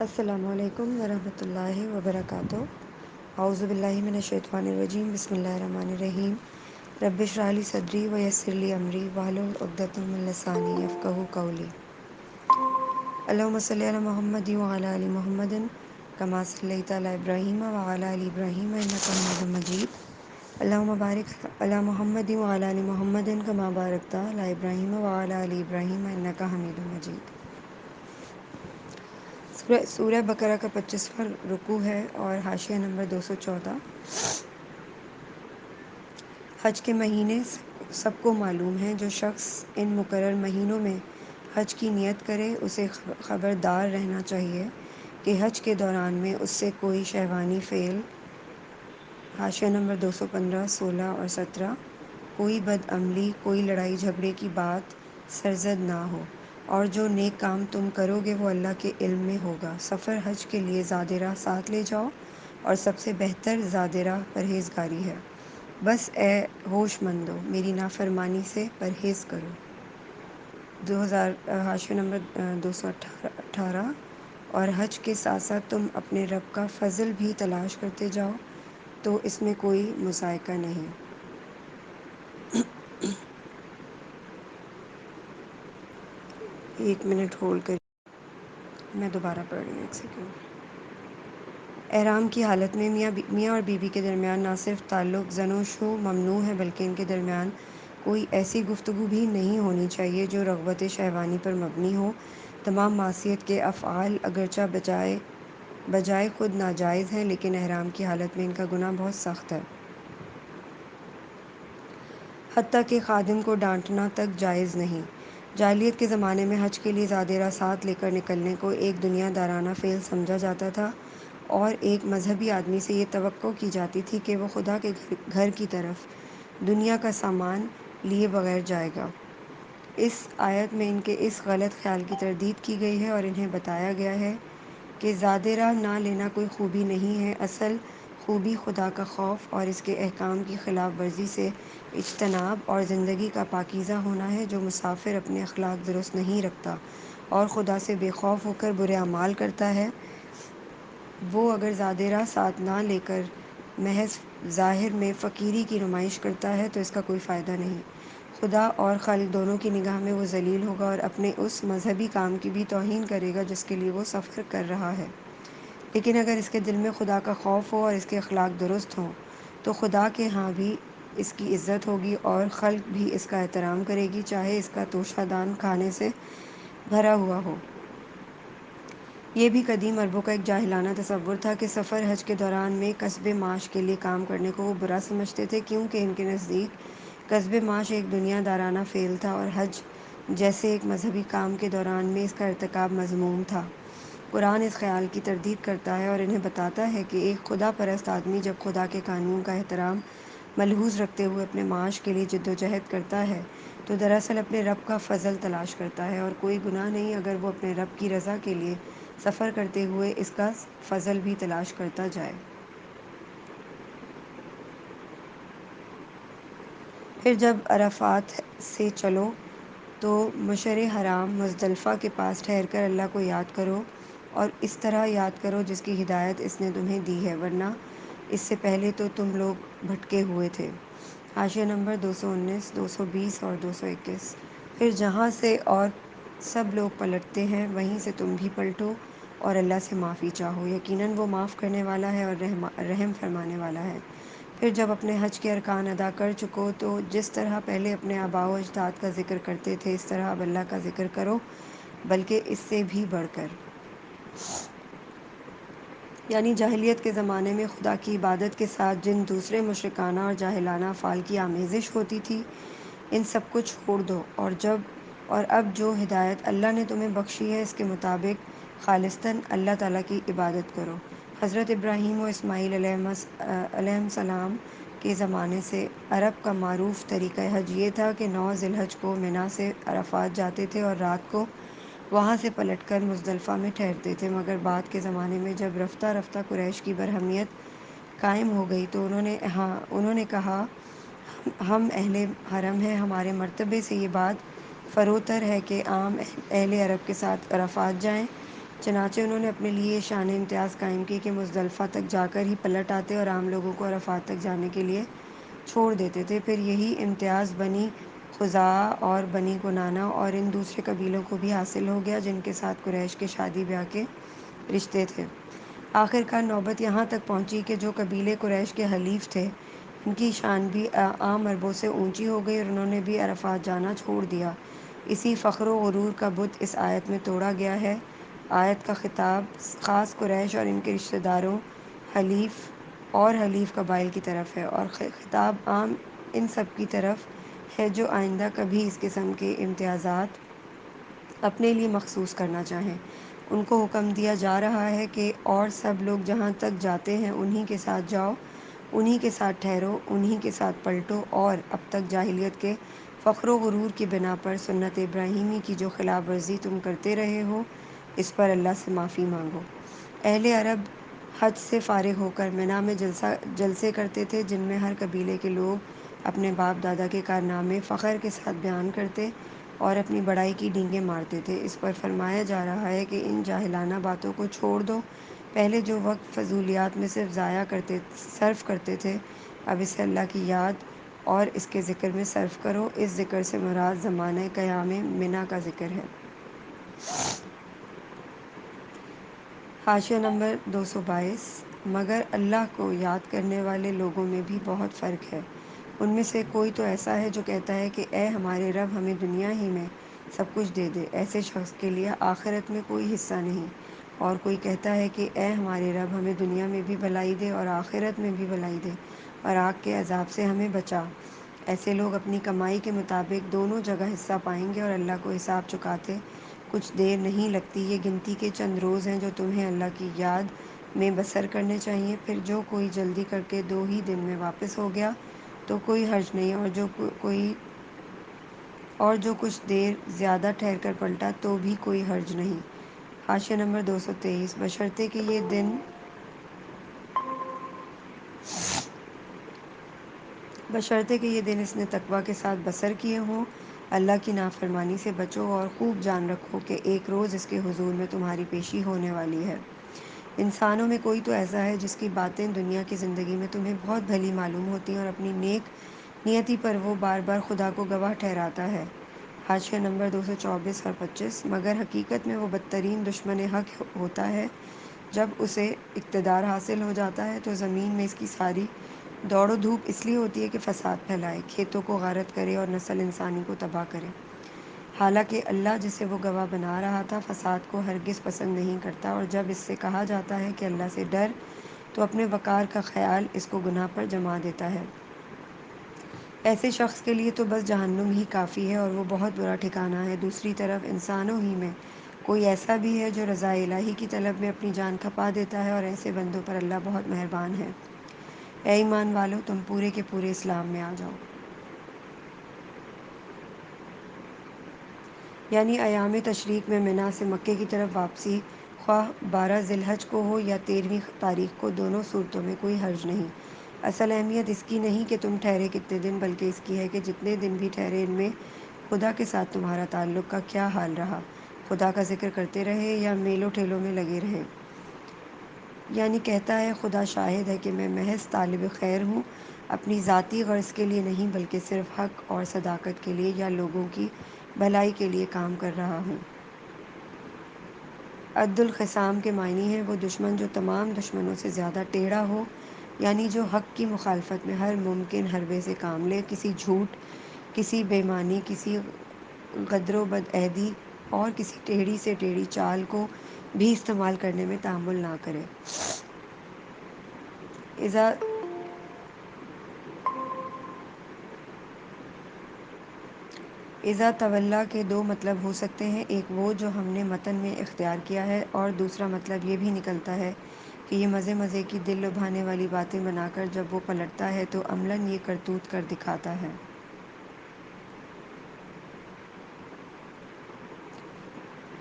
السلام علیکم ورحمۃ اللہ وبرکاتہ۔ اعوذ باللہ من الشیطان الرجیم، بسم اللہ الرحمن الرحیم۔ رب اشرح لی صدری ویسر لی امری واحلل عقدۃ من لسانی یفقہوا قولی۔ اللہم صلی علی محمد وعلی آل محمد کما صلیت علی ابراہیم وعلی آل ابراہیم انک حمید مجید۔ اللہم بارک علی محمد وعلی آل محمد کما بارکت علی ابراہیم وعلی آل ابراہیم انک حمید مجید۔ سورہ بقرہ کا 25واں رکوع ہے اور حاشیہ نمبر 214۔ حج کے مہینے سب کو معلوم ہیں۔ جو شخص ان مقرر مہینوں میں حج کی نیت کرے اسے خبردار رہنا چاہیے کہ حج کے دوران میں اس سے کوئی شہوانی فعل، حاشیہ نمبر 215، 16 اور 17، کوئی بد عملی، کوئی لڑائی جھگڑے کی بات سرزد نہ ہو، اور جو نیک کام تم کرو گے وہ اللہ کے علم میں ہوگا۔ سفر حج کے لیے زاد راہ ساتھ لے جاؤ، اور سب سے بہتر زاد راہ پرہیزگاری ہے۔ بس اے ہوش مندو، میری نافرمانی سے پرہیز کرو۔ حاشیہ نمبر 218۔ اور حج کے ساتھ ساتھ تم اپنے رب کا فضل بھی تلاش کرتے جاؤ تو اس میں کوئی مضائقہ نہیں۔ ایک منٹ ہولڈ کر، میں دوبارہ پڑھ رہی ہوں، ایک سیکنڈ۔ احرام کی حالت میں میاں اور بیوی کے درمیان نہ صرف تعلق زن و شو ممنوع ہے بلکہ ان کے درمیان کوئی ایسی گفتگو بھی نہیں ہونی چاہیے جو رغبت شہوانی پر مبنی ہو۔ تمام معصیت کے افعال اگرچہ بجائے خود ناجائز ہیں، لیکن احرام کی حالت میں ان کا گناہ بہت سخت ہے۔ حتیٰ کہ خادم کو ڈانٹنا تک جائز نہیں۔ جاہلیت کے زمانے میں حج کے لیے زاد راہ ساتھ لے کر نکلنے کو ایک دنیا دارانہ فعل سمجھا جاتا تھا، اور ایک مذہبی آدمی سے یہ توقع کی جاتی تھی کہ وہ خدا کے گھر کی طرف دنیا کا سامان لیے بغیر جائے گا۔ اس آیت میں ان کے اس غلط خیال کی تردید کی گئی ہے اور انہیں بتایا گیا ہے کہ زاد راہ نہ لینا کوئی خوبی نہیں ہے۔ اصل خوبی خدا کا خوف اور اس کے احکام کی خلاف ورزی سے اجتناب اور زندگی کا پاکیزہ ہونا ہے۔ جو مسافر اپنے اخلاق درست نہیں رکھتا اور خدا سے بے خوف ہو کر برے اعمال کرتا ہے، وہ اگر زاد راہ ساتھ نہ لے کر محض ظاہر میں فقیری کی نمائش کرتا ہے تو اس کا کوئی فائدہ نہیں۔ خدا اور خلق دونوں کی نگاہ میں وہ ذلیل ہوگا اور اپنے اس مذہبی کام کی بھی توہین کرے گا جس کے لیے وہ سفر کر رہا ہے۔ لیکن اگر اس کے دل میں خدا کا خوف ہو اور اس کے اخلاق درست ہوں تو خدا کے ہاں بھی اس کی عزت ہوگی اور خلق بھی اس کا احترام کرے گی، چاہے اس کا توشہ دان کھانے سے بھرا ہوا ہو۔ یہ بھی قدیم عربوں کا ایک جاہلانہ تصور تھا کہ سفر حج کے دوران میں کسب معاش کے لیے کام کرنے کو وہ برا سمجھتے تھے، کیونکہ ان کے نزدیک کسب معاش ایک دنیا دارانہ فعل تھا اور حج جیسے ایک مذہبی کام کے دوران میں اس کا ارتکاب مذموم تھا۔ قرآن اس خیال کی تردید کرتا ہے اور انہیں بتاتا ہے کہ ایک خدا پرست آدمی جب خدا کے قانون کا احترام ملحوظ رکھتے ہوئے اپنے معاش کے لیے جد و جہد کرتا ہے تو دراصل اپنے رب کا فضل تلاش کرتا ہے، اور کوئی گناہ نہیں اگر وہ اپنے رب کی رضا کے لیے سفر کرتے ہوئے اس کا فضل بھی تلاش کرتا جائے۔ پھر جب عرفات سے چلو تو مشعر حرام مزدلفہ کے پاس ٹھہر کر اللہ کو یاد کرو، اور اس طرح یاد کرو جس کی ہدایت اس نے تمہیں دی ہے، ورنہ اس سے پہلے تو تم لوگ بھٹکے ہوئے تھے۔ حاشیہ نمبر 219، 220 اور 221۔ پھر جہاں سے اور سب لوگ پلٹتے ہیں وہیں سے تم بھی پلٹو اور اللہ سے معافی چاہو، یقیناً وہ معاف کرنے والا ہے اور رحم فرمانے والا ہے۔ پھر جب اپنے حج کے ارکان ادا کر چکو تو جس طرح پہلے اپنے آباء و اجداد کا ذکر کرتے تھے اس طرح اب اللہ کا ذکر کرو، بلکہ اس سے بھی بڑھ کر۔ یعنی جاہلیت کے زمانے میں خدا کی عبادت کے ساتھ جن دوسرے مشرکانہ اور جاہلانہ افعال کی آمیزش ہوتی تھی ان سب کو چھوڑ دو، اور اب جو ہدایت اللہ نے تمہیں بخشی ہے اس کے مطابق خالصتاً اللہ تعالیٰ کی عبادت کرو۔ حضرت ابراہیم و اسماعیل علیہ السلام کے زمانے سے عرب کا معروف طریقہ حج یہ تھا کہ 9 ذی الحج کو منا سے عرفات جاتے تھے اور رات کو وہاں سے پلٹ کر مزدلفہ میں ٹھہرتے تھے، مگر بعد کے زمانے میں جب رفتہ رفتہ قریش کی برہمیت قائم ہو گئی تو انہوں نے کہا ہم اہل حرم ہیں، ہمارے مرتبے سے یہ بات فروتر ہے کہ عام اہل عرب کے ساتھ عرفات جائیں، چنانچہ انہوں نے اپنے لیے یہ شان امتیاز قائم کی کہ مزدلفہ تک جا کر ہی پلٹ آتے اور عام لوگوں کو عرفات تک جانے کے لیے چھوڑ دیتے تھے۔ پھر یہی امتیاز بنی خزاعہ اور بنی کنانہ اور ان دوسرے قبیلوں کو بھی حاصل ہو گیا جن کے ساتھ قریش کے شادی بیاہ کے رشتے تھے۔ آخر کار نوبت یہاں تک پہنچی کہ جو قبیلے قریش کے حلیف تھے ان کی شان بھی عام عربوں سے اونچی ہو گئی اور انہوں نے بھی عرفات جانا چھوڑ دیا۔ اسی فخر و غرور کا بت اس آیت میں توڑا گیا ہے۔ آیت کا خطاب خاص قریش اور ان کے رشتہ داروں، حلیف اور حلیف قبائل کی طرف ہے، اور خطاب عام ان سب کی طرف ہے جو آئندہ کبھی اس قسم کے امتیازات اپنے لیے مخصوص کرنا چاہیں۔ ان کو حکم دیا جا رہا ہے کہ اور سب لوگ جہاں تک جاتے ہیں انہی کے ساتھ جاؤ، انہی کے ساتھ ٹھہرو، انہی کے ساتھ پلٹو، اور اب تک جاہلیت کے فخر و غرور کی بنا پر سنت ابراہیمی کی جو خلاف ورزی تم کرتے رہے ہو اس پر اللہ سے معافی مانگو۔ اہل عرب حج سے فارغ ہو کر منی میں جلسے کرتے تھے جن میں ہر قبیلے کے لوگ اپنے باپ دادا کے کارنامے فخر کے ساتھ بیان کرتے اور اپنی بڑائی کی ڈینگیں مارتے تھے۔ اس پر فرمایا جا رہا ہے کہ ان جاہلانہ باتوں کو چھوڑ دو، پہلے جو وقت فضولیات میں صرف کرتے تھے اب اسے اللہ کی یاد اور اس کے ذکر میں صرف کرو۔ اس ذکر سے مراد زمانہ قیام منی کا ذکر ہے۔ حاشیہ نمبر 222 مگر اللہ کو یاد کرنے والے لوگوں میں بھی بہت فرق ہے۔ ان میں سے کوئی تو ایسا ہے جو کہتا ہے کہ اے ہمارے رب ہمیں دنیا ہی میں سب کچھ دے دے، ایسے شخص کے لیے آخرت میں کوئی حصہ نہیں، اور کوئی کہتا ہے کہ اے ہمارے رب ہمیں دنیا میں بھی بھلائی دے اور آخرت میں بھی بھلائی دے اور آگ کے عذاب سے ہمیں بچا۔ ایسے لوگ اپنی کمائی کے مطابق دونوں جگہ حصہ پائیں گے اور اللہ کو حساب چکاتے کچھ دیر نہیں لگتی۔ یہ گنتی کے چند روز ہیں جو تمہیں اللہ کی یاد میں بسر کرنے چاہیے، پھر جو کوئی جلدی کر کے 2 ہی دن میں واپس ہو گیا تو کوئی حرج نہیں، اور جو کچھ دیر زیادہ ٹھہر کر پلٹا تو بھی کوئی حرج نہیں۔ حاشیہ نمبر 223 بشرطے کہ یہ دن اس نے تقوی کے ساتھ بسر کیے ہوں۔ اللہ کی نافرمانی سے بچو اور خوب جان رکھو کہ ایک روز اس کے حضور میں تمہاری پیشی ہونے والی ہے۔ انسانوں میں کوئی تو ایسا ہے جس کی باتیں دنیا کی زندگی میں تمہیں بہت بھلی معلوم ہوتی ہیں اور اپنی نیک نیتی پر وہ بار بار خدا کو گواہ ٹھہراتا ہے۔ حاشیہ نمبر 224 اور 25 مگر حقیقت میں وہ بدترین دشمن حق ہوتا ہے۔ جب اسے اقتدار حاصل ہو جاتا ہے تو زمین میں اس کی ساری دوڑ و دھوپ اس لیے ہوتی ہے کہ فساد پھیلائے، کھیتوں کو غارت کرے اور نسل انسانی کو تباہ کرے، حالانکہ اللہ جسے وہ گواہ بنا رہا تھا فساد کو ہرگز پسند نہیں کرتا، اور جب اس سے کہا جاتا ہے کہ اللہ سے ڈر تو اپنے وقار کا خیال اس کو گناہ پر جما دیتا ہے۔ ایسے شخص کے لیے تو بس جہنم ہی کافی ہے اور وہ بہت برا ٹھکانہ ہے۔ دوسری طرف انسانوں ہی میں کوئی ایسا بھی ہے جو رضا الہی کی طلب میں اپنی جان کھپا دیتا ہے، اور ایسے بندوں پر اللہ بہت مہربان ہے۔ اے ایمان والو تم پورے کے پورے اسلام میں آ جاؤ۔ یعنی ایام تشریق میں منی سے مکے کی طرف واپسی خواہ 12 ذی الحج کو ہو یا 13ویں تاریخ کو، دونوں صورتوں میں کوئی حرج نہیں۔ اصل اہمیت اس کی نہیں کہ تم ٹھہرے کتنے دن، بلکہ اس کی ہے کہ جتنے دن بھی ٹھہرے ان میں خدا کے ساتھ تمہارا تعلق کا کیا حال رہا، خدا کا ذکر کرتے رہے یا میلوں ٹھیلوں میں لگے رہے۔ یعنی کہتا ہے خدا شاہد ہے کہ میں محض طالب خیر ہوں، اپنی ذاتی غرض کے لیے نہیں بلکہ صرف حق اور صداقت کے لیے یا لوگوں کی بھلائی کے لیے کام کر رہا ہوں۔ عد الخصام کے معنی ہیں وہ دشمن جو تمام دشمنوں سے زیادہ ٹیڑھا ہو، یعنی جو حق کی مخالفت میں ہر ممکن حربے سے کام لے، کسی جھوٹ، کسی بے ایمانی، کسی غدر و بدعہدی اور کسی ٹیڑھی سے ٹیڑھی چال کو بھی استعمال کرنے میں تحمل نہ کرے۔ اذا تولیٰ کے دو مطلب ہو سکتے ہیں، ایک وہ جو ہم نے متن میں اختیار کیا ہے، اور دوسرا مطلب یہ بھی نکلتا ہے کہ یہ مزے مزے کی دل لبھانے والی باتیں بنا کر جب وہ پلٹتا ہے تو عملاً یہ کرتوت کر دکھاتا ہے۔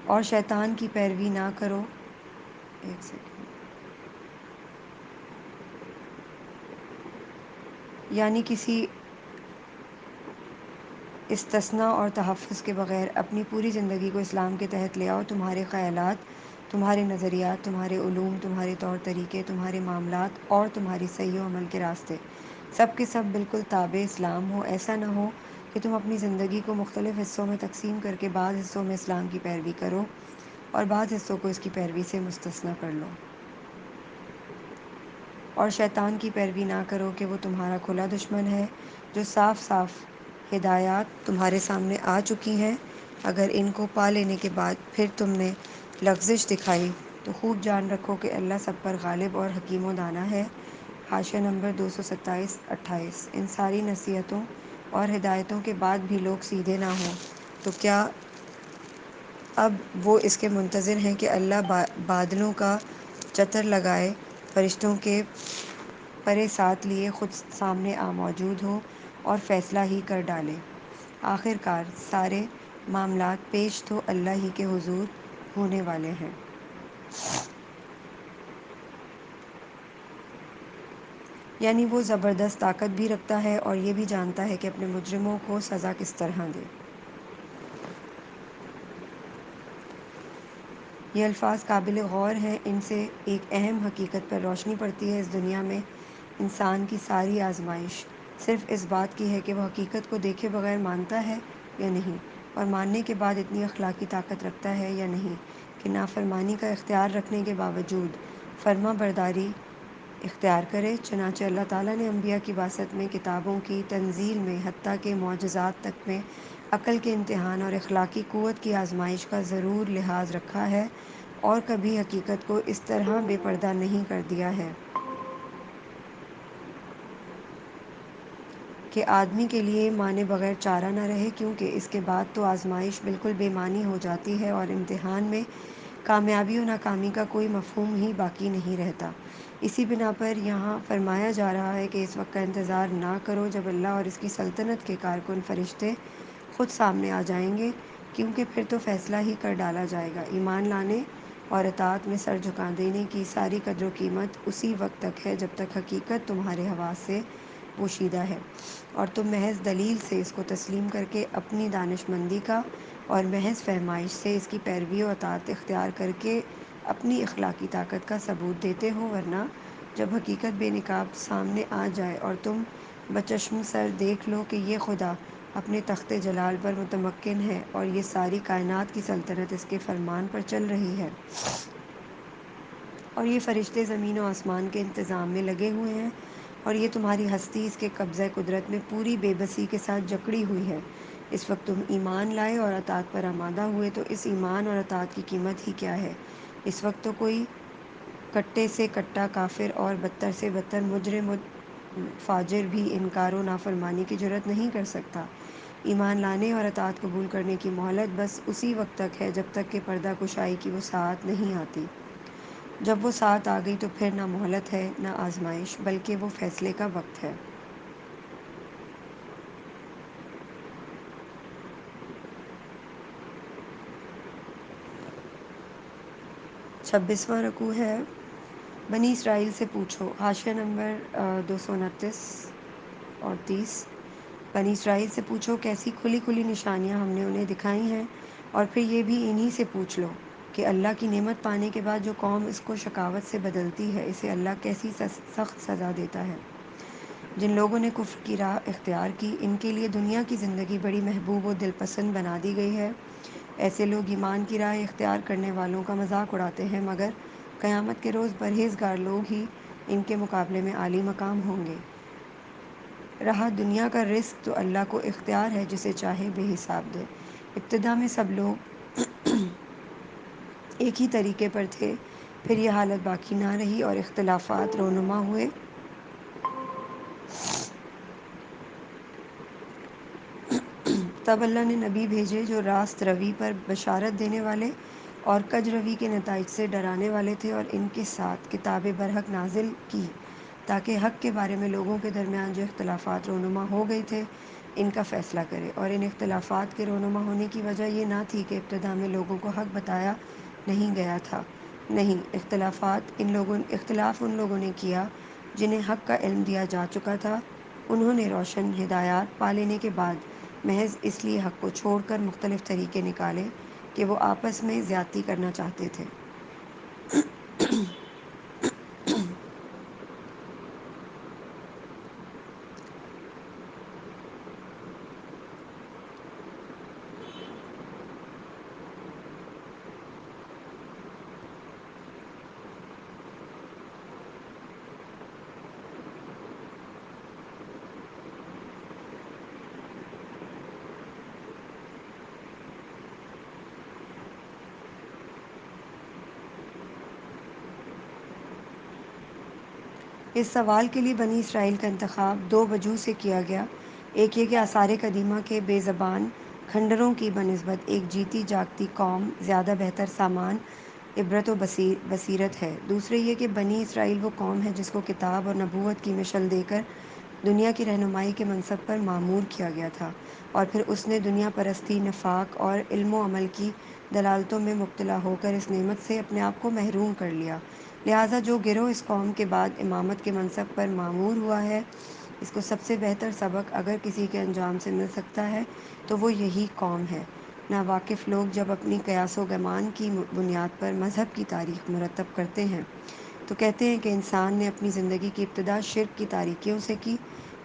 اور شیطان کی پیروی نہ کرو۔ ایک سیکنڈ۔ یعنی کسی استثناء اور تحفظ کے بغیر اپنی پوری زندگی کو اسلام کے تحت لے آؤ۔ تمہارے خیالات تمہارے نظریات، تمہارے علوم، تمہارے طور طریقے، تمہارے معاملات اور تمہاری صحیح و عمل کے راستے سب کے سب بالکل تابع اسلام ہو۔ ایسا نہ ہو کہ تم اپنی زندگی کو مختلف حصوں میں تقسیم کر کے بعض حصوں میں اسلام کی پیروی کرو اور بعض حصوں کو اس کی پیروی سے مستثنی کر لو، اور شیطان کی پیروی نہ کرو کہ وہ تمہارا کھلا دشمن ہے، جو صاف صاف ہدایات تمہارے سامنے آ چکی ہیں۔ اگر ان کو پا لینے کے بعد پھر تم نے لغزش دکھائی تو خوب جان رکھو کہ اللہ سب پر غالب اور حکیم و دانا ہے۔ حاشیہ نمبر 227-28۔ ان ساری نصیحتوں اور ہدایتوں کے بعد بھی لوگ سیدھے نہ ہوں تو کیا اب وہ اس کے منتظر ہیں کہ اللہ بادلوں کا چتر لگائے، فرشتوں کے پرے ساتھ لیے خود سامنے موجود ہو اور فیصلہ ہی کر ڈالے؟ آخر کار سارے معاملات پیش تو اللہ ہی کے حضور ہونے والے ہیں۔ یعنی وہ زبردست طاقت بھی رکھتا ہے اور یہ بھی جانتا ہے کہ اپنے مجرموں کو سزا کس طرح دے۔ یہ الفاظ قابل غور ہیں۔ ان سے ایک اہم حقیقت پر روشنی پڑتی ہے۔ اس دنیا میں انسان کی ساری آزمائش صرف اس بات کی ہے کہ وہ حقیقت کو دیکھے بغیر مانتا ہے یا نہیں، اور ماننے کے بعد اتنی اخلاقی طاقت رکھتا ہے یا نہیں کہ نافرمانی کا اختیار رکھنے کے باوجود فرما برداری اختیار کرے۔ چنانچہ اللہ تعالیٰ نے انبیاء کی بعثت میں، کتابوں کی تنزیل میں، حتیٰ کہ معجزات تک میں عقل کے امتحان اور اخلاقی قوت کی آزمائش کا ضرور لحاظ رکھا ہے، اور کبھی حقیقت کو اس طرح بے پردہ نہیں کر دیا ہے کہ آدمی کے لیے مانے بغیر چارہ نہ رہے، کیونکہ اس کے بعد تو آزمائش بالکل بے معنی ہو جاتی ہے اور امتحان میں کامیابی و ناکامی کا کوئی مفہوم ہی باقی نہیں رہتا۔ اسی بنا پر یہاں فرمایا جا رہا ہے کہ اس وقت کا انتظار نہ کرو جب اللہ اور اس کی سلطنت کے کارکن فرشتے خود سامنے آ جائیں گے، کیونکہ پھر تو فیصلہ ہی کر ڈالا جائے گا۔ ایمان لانے اور اطاعت میں سر جھکا دینے کی ساری قدر و قیمت اسی وقت تک ہے جب تک حقیقت تمہارے حواس سے پوشیدہ ہے اور تم محض دلیل سے اس کو تسلیم کر کے اپنی دانش مندی کا اور محض فہمائش سے اس کی پیروی و اطاعت اختیار کر کے اپنی اخلاقی طاقت کا ثبوت دیتے ہو، ورنہ جب حقیقت بے نقاب سامنے آ جائے اور تم بچشم سر دیکھ لو کہ یہ خدا اپنے تخت جلال پر متمکن ہے اور یہ ساری کائنات کی سلطنت اس کے فرمان پر چل رہی ہے، اور یہ فرشتے زمین و آسمان کے انتظام میں لگے ہوئے ہیں، اور یہ تمہاری ہستی اس کے قبضہ قدرت میں پوری بے بسی کے ساتھ جکڑی ہوئی ہے، اس وقت تم ایمان لائے اور اطاعت پر آمادہ ہوئے تو اس ایمان اور اطاعت کی قیمت ہی کیا ہے؟ اس وقت تو کوئی کٹے سے کٹا کافر اور بدتر سے بدتر مجرم و فاجر بھی انکار و نافرمانی کی جرات نہیں کر سکتا۔ ایمان لانے اور اطاعت قبول کرنے کی مہلت بس اسی وقت تک ہے جب تک کہ پردہ کشائی کی وہ ساعت نہیں آتی۔ جب وہ ساعت آ گئی تو پھر نہ مہلت ہے نہ آزمائش، بلکہ وہ فیصلے کا وقت ہے۔ 26واں رکوع ہے۔ بنی اسرائیل سے پوچھو۔ حاشیہ نمبر 229 اور 30۔ بنی اسرائیل سے پوچھو کیسی کھلی کھلی نشانیاں ہم نے انہیں دکھائی ہیں، اور پھر یہ بھی انہی سے پوچھ لو کہ اللہ کی نعمت پانے کے بعد جو قوم اس کو شقاوت سے بدلتی ہے، اسے اللہ کیسی سخت سزا دیتا ہے۔ جن لوگوں نے کفر کی راہ اختیار کی، ان کے لیے دنیا کی زندگی بڑی محبوب و دل پسند بنا دی گئی ہے۔ ایسے لوگ ایمان کی راہ اختیار کرنے والوں کا مذاق اڑاتے ہیں، مگر قیامت کے روز پرہیزگار لوگ ہی ان کے مقابلے میں عالی مقام ہوں گے۔ رہا دنیا کا رزق تو اللہ کو اختیار ہے، جسے چاہے بے حساب دے۔ ابتدا میں سب لوگ ایک ہی طریقے پر تھے، پھر یہ حالت باقی نہ رہی اور اختلافات رونما ہوئے۔ تب اللہ نے نبی بھیجے جو راست روی پر بشارت دینے والے اور کج روی کے نتائج سے ڈرانے والے تھے، اور ان کے ساتھ کتاب برحق نازل کی تاکہ حق کے بارے میں لوگوں کے درمیان جو اختلافات رونما ہو گئے تھے ان کا فیصلہ کرے۔ اور ان اختلافات کے رونما ہونے کی وجہ یہ نہ تھی کہ ابتدا میں لوگوں کو حق بتایا نہیں گیا تھا، نہیں، اختلاف ان لوگوں نے کیا جنہیں حق کا علم دیا جا چکا تھا۔ انہوں نے روشن ہدایات پا لینے کے بعد محض اس لیے حق کو چھوڑ کر مختلف طریقے نکالے کہ وہ آپس میں زیادتی کرنا چاہتے تھے۔ اس سوال کے لیے بنی اسرائیل کا انتخاب دو وجوہ سے کیا گیا۔ ایک یہ کہ آثار قدیمہ کے بے زبان کھنڈروں کی بنسبت ایک جیتی جاگتی قوم زیادہ بہتر سامان عبرت و بصیرت ہے۔ دوسرے یہ کہ بنی اسرائیل وہ قوم ہے جس کو کتاب اور نبوت کی مشل دے کر دنیا کی رہنمائی کے منصب پر معمور کیا گیا تھا، اور پھر اس نے دنیا پرستی، نفاق اور علم و عمل کی دلالتوں میں مبتلا ہو کر اس نعمت سے اپنے آپ کو محروم کر لیا۔ لہٰذا جو گروہ اس قوم کے بعد امامت کے منصب پر معمور ہوا ہے، اس کو سب سے بہتر سبق اگر کسی کے انجام سے مل سکتا ہے تو وہ یہی قوم ہے۔ ناواقف لوگ جب اپنی قیاس و گمان کی بنیاد پر مذہب کی تاریخ مرتب کرتے ہیں تو کہتے ہیں کہ انسان نے اپنی زندگی کی ابتدا شرک کی تاریکیوں سے کی،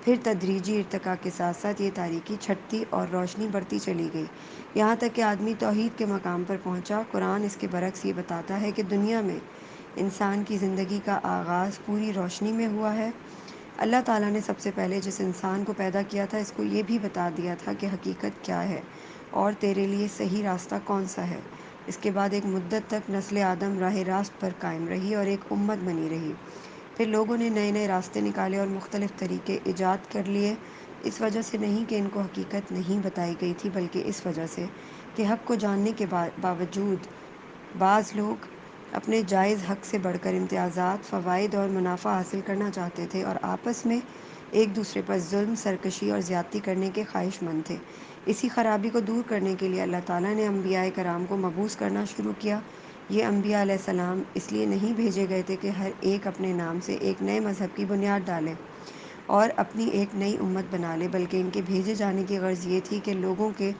پھر تدریجی ارتقاء کے ساتھ ساتھ یہ تاریکی چھٹتی اور روشنی بڑھتی چلی گئی، یہاں تک کہ آدمی توحید کے مقام پر پہنچا۔ قرآن اس کے برعکس یہ بتاتا ہے کہ دنیا میں انسان کی زندگی کا آغاز پوری روشنی میں ہوا ہے۔ اللہ تعالیٰ نے سب سے پہلے جس انسان کو پیدا کیا تھا، اس کو یہ بھی بتا دیا تھا کہ حقیقت کیا ہے اور تیرے لیے صحیح راستہ کون سا ہے۔ اس کے بعد ایک مدت تک نسل آدم راہ راست پر قائم رہی اور ایک امت بنی رہی۔ پھر لوگوں نے نئے نئے راستے نکالے اور مختلف طریقے ایجاد کر لیے، اس وجہ سے نہیں کہ ان کو حقیقت نہیں بتائی گئی تھی، بلکہ اس وجہ سے کہ حق کو جاننے کے باوجود بعض لوگ اپنے جائز حق سے بڑھ کر امتیازات، فوائد اور منافع حاصل کرنا چاہتے تھے اور آپس میں ایک دوسرے پر ظلم، سرکشی اور زیادتی کرنے کے خواہش مند تھے۔ اسی خرابی کو دور کرنے کے لیے اللہ تعالیٰ نے انبیاء کرام کو مبعوث کرنا شروع کیا۔ یہ انبیاء علیہ السلام اس لیے نہیں بھیجے گئے تھے کہ ہر ایک اپنے نام سے ایک نئے مذہب کی بنیاد ڈالے اور اپنی ایک نئی امت بنا لے، بلکہ ان کے بھیجے جانے کی غرض یہ تھی کہ لوگوں کے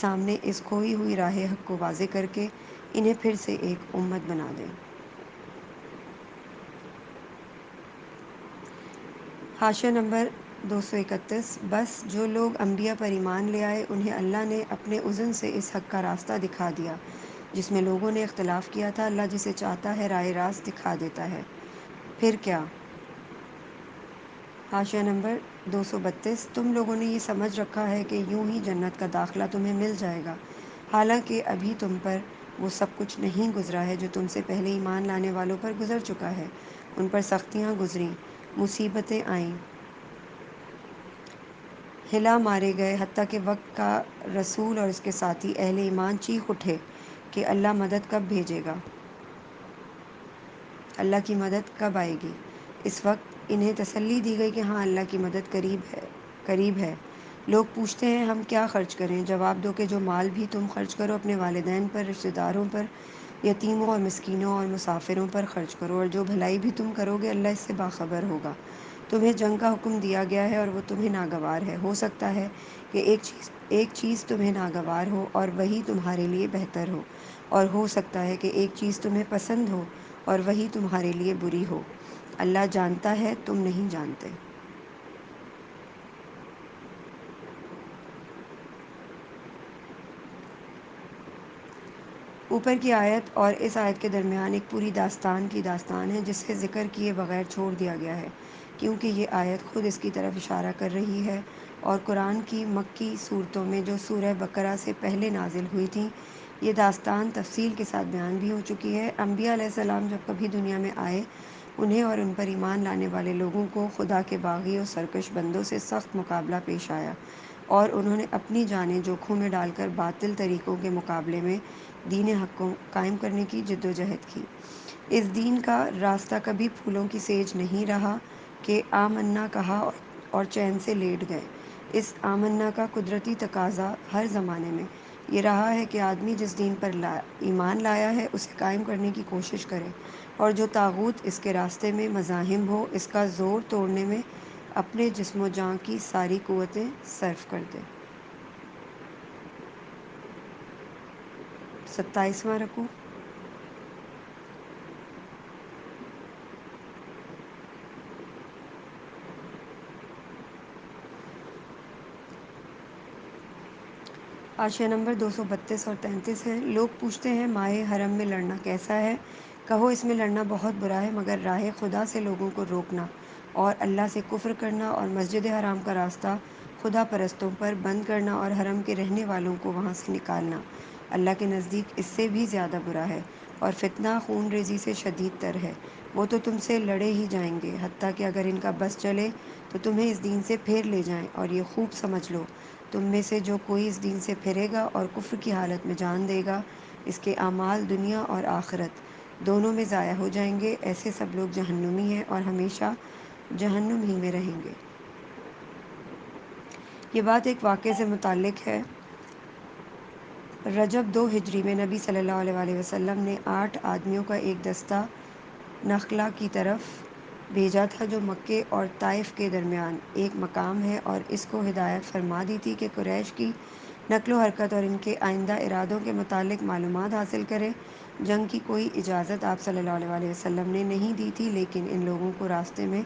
سامنے اس کھوئی ہوئی راہ حق کو واضح کر کے انہیں پھر سے ایک امت بنا دیں۔ حاشیہ نمبر 231۔ بس جو لوگ انبیاء پر ایمان لے آئے انہیں اللہ نے اپنے اذن سے اس حق کا راستہ دکھا دیا جس میں لوگوں نے اختلاف کیا تھا۔ اللہ جسے چاہتا ہے راہ راست دکھا دیتا ہے۔ پھر کیا؟ حاشیہ نمبر 232۔ تم لوگوں نے یہ سمجھ رکھا ہے کہ یوں ہی جنت کا داخلہ تمہیں مل جائے گا، حالانکہ ابھی تم پر وہ سب کچھ نہیں گزرا ہے جو تم سے پہلے ایمان لانے والوں پر گزر چکا ہے۔ ان پر سختیاں گزریں، مصیبتیں آئیں، ہلا مارے گئے، حتیٰ کہ وقت کا رسول اور اس کے ساتھی اہل ایمان چیخ اٹھے کہ اللہ مدد کب بھیجے گا، اللہ کی مدد کب آئے گی۔ اس وقت انہیں تسلی دی گئی کہ ہاں، اللہ کی مدد قریب ہے۔ لوگ پوچھتے ہیں ہم کیا خرچ کریں؟ جواب دو کہ جو مال بھی تم خرچ کرو اپنے والدین پر، رشتہ داروں پر، یتیموں اور مسکینوں اور مسافروں پر خرچ کرو، اور جو بھلائی بھی تم کرو گے اللہ اس سے باخبر ہوگا۔ تمہیں جنگ کا حکم دیا گیا ہے اور وہ تمہیں ناگوار ہے۔ ہو سکتا ہے کہ ایک چیز تمہیں ناگوار ہو اور وہی تمہارے لیے بہتر ہو، اور ہو سکتا ہے کہ ایک چیز تمہیں پسند ہو اور وہی تمہارے لیے بری ہو۔ اللہ جانتا ہے، تم نہیں جانتے۔ اوپر کی آیت اور اس آیت کے درمیان ایک پوری داستان کی داستان ہے جسے ذکر کیے بغیر چھوڑ دیا گیا ہے، کیونکہ یہ آیت خود اس کی طرف اشارہ کر رہی ہے، اور قرآن کی مکی صورتوں میں جو سورہ بقرہ سے پہلے نازل ہوئی تھیں، یہ داستان تفصیل کے ساتھ بیان بھی ہو چکی ہے۔ انبیاء علیہ السلام جب کبھی دنیا میں آئے، انہیں اور ان پر ایمان لانے والے لوگوں کو خدا کے باغی اور سرکش بندوں سے سخت مقابلہ پیش آیا، اور انہوں نے اپنی جانیں جوکھوں میں ڈال کر باطل طریقوں کے مقابلے میں دین حق کو قائم کرنے کی جدوجہد کی۔ اس دین کا راستہ کبھی پھولوں کی سیج نہیں رہا کہ آمنا کہا اور چین سے لیٹ گئے۔ اس آمنا کا قدرتی تقاضا ہر زمانے میں یہ رہا ہے کہ آدمی جس دین پر ایمان لایا ہے اسے قائم کرنے کی کوشش کرے، اور جو طاغوت اس کے راستے میں مزاحم ہو اس کا زور توڑنے میں اپنے جسم و جاں کی ساری قوتیں صرف کر دے۔ 27واں رکوع۔ حاشیہ نمبر 232 اور 33 ہے۔ لوگ پوچھتے ہیں ماہ حرم میں لڑنا کیسا ہے؟ کہو اس میں لڑنا بہت برا ہے، مگر راہ خدا سے لوگوں کو روکنا اور اللہ سے کفر کرنا اور مسجد حرام کا راستہ خدا پرستوں پر بند کرنا اور حرم کے رہنے والوں کو وہاں سے نکالنا اللہ کے نزدیک اس سے بھی زیادہ برا ہے، اور فتنہ خون ریزی سے شدید تر ہے۔ وہ تو تم سے لڑے ہی جائیں گے، حتیٰ کہ اگر ان کا بس چلے تو تمہیں اس دین سے پھیر لے جائیں، اور یہ خوب سمجھ لو تم میں سے جو کوئی اس دین سے پھرے گا اور کفر کی حالت میں جان دے گا، اس کے اعمال دنیا اور آخرت دونوں میں ضائع ہو جائیں گے۔ ایسے سب لوگ جہنمی ہیں اور ہمیشہ جہنم ہی میں رہیں گے۔ یہ بات ایک واقعے سے متعلق ہے۔ رجب 2 ہجری میں نبی صلی اللہ علیہ وآلہ وسلم نے 8 آدمیوں کا ایک دستہ نخلا کی طرف بھیجا تھا، جو مکے اور طائف کے درمیان ایک مقام ہے، اور اس کو ہدایت فرما دی تھی کہ قریش کی نقل و حرکت اور ان کے آئندہ ارادوں کے متعلق معلومات حاصل کرے۔ جنگ کی کوئی اجازت آپ صلی اللہ علیہ وآلہ وسلم نے نہیں دی تھی، لیکن ان لوگوں کو راستے میں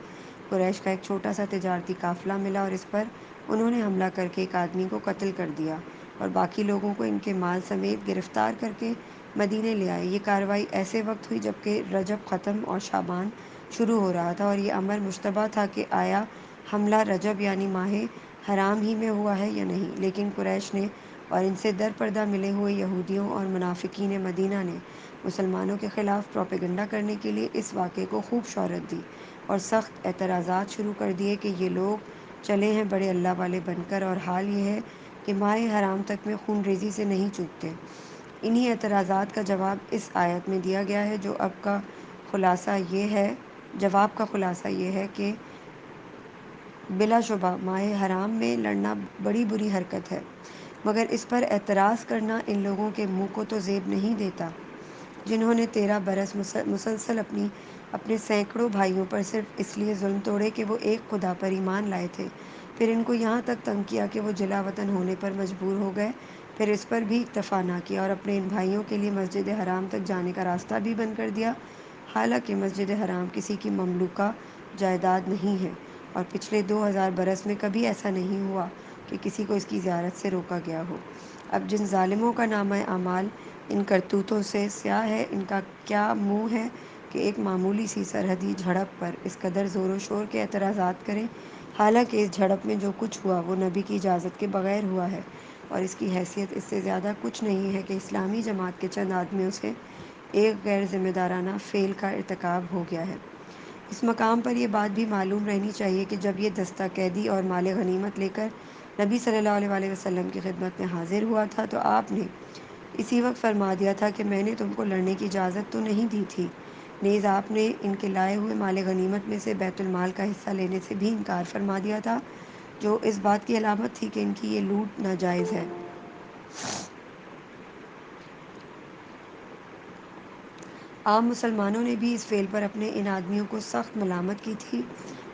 قریش کا ایک چھوٹا سا تجارتی قافلہ ملا، اور اس پر انہوں نے حملہ کر کے ایک آدمی کو قتل کر دیا اور باقی لوگوں کو ان کے مال سمیت گرفتار کر کے مدینے لے آئے۔ یہ کارروائی ایسے وقت ہوئی جبکہ رجب ختم اور شعبان شروع ہو رہا تھا، اور یہ امر مشتبہ تھا کہ آیا حملہ رجب یعنی ماہ حرام ہی میں ہوا ہے یا نہیں۔ لیکن قریش نے اور ان سے در پردہ ملے ہوئے یہودیوں اور منافقین مدینہ نے مسلمانوں کے خلاف پروپیگنڈا کرنے کے لیے اس واقعے کو خوب شہرت دی اور سخت اعتراضات شروع کر دیے کہ یہ لوگ چلے ہیں بڑے اللہ والے بن کر، اور حال یہ ہے کہ ماہ حرام تک میں خون ریزی سے نہیں چوکتے۔ انہی اعتراضات کا جواب اس آیت میں دیا گیا ہے، جواب کا خلاصہ یہ ہے کہ بلا شبہ ماہ حرام میں لڑنا بڑی بری حرکت ہے، مگر اس پر اعتراض کرنا ان لوگوں کے منہ کو تو زیب نہیں دیتا جنہوں نے 13 برس مسلسل اپنے سینکڑوں بھائیوں پر صرف اس لیے ظلم توڑے کہ وہ ایک خدا پر ایمان لائے تھے، پھر ان کو یہاں تک تنگ کیا کہ وہ جلا وطن ہونے پر مجبور ہو گئے، پھر اس پر بھی اکتفا نہ کیا اور اپنے ان بھائیوں کے لیے مسجد حرام تک جانے کا راستہ بھی بند کر دیا، حالانکہ مسجد حرام کسی کی مملوکہ جائیداد نہیں ہے، اور پچھلے 2000 برس میں کبھی ایسا نہیں ہوا کہ کسی کو اس کی زیارت سے روکا گیا ہو۔ اب جن ظالموں کا نامہ اعمال ان کرتوتوں سے سیاہ ہے، ان کا کیا منہ ہے کہ ایک معمولی سی سرحدی جھڑپ پر اس قدر زور و شور کے اعتراضات کریں، حالانکہ اس جھڑپ میں جو کچھ ہوا وہ نبی کی اجازت کے بغیر ہوا ہے، اور اس کی حیثیت اس سے زیادہ کچھ نہیں ہے کہ اسلامی جماعت کے چند آدمیوں سے ایک غیر ذمہ دارانہ فعل کا ارتکاب ہو گیا ہے۔ اس مقام پر یہ بات بھی معلوم رہنی چاہیے کہ جب یہ دستہ قیدی اور مال غنیمت لے کر نبی صلی اللہ علیہ وآلہ وسلم کی خدمت میں حاضر ہوا تھا تو آپ نے اسی وقت فرما دیا تھا کہ میں نے تم کو لڑنے کی اجازت تو نہیں دی تھی، نیز آپ نے ان کے لائے ہوئے مال غنیمت میں سے بیت المال کا حصہ لینے سے بھی انکار فرما دیا تھا، جو اس بات کی علامت تھی کہ ان کی یہ لوٹ ناجائز ہے۔ عام مسلمانوں نے بھی اس فعل پر اپنے ان آدمیوں کو سخت ملامت کی تھی،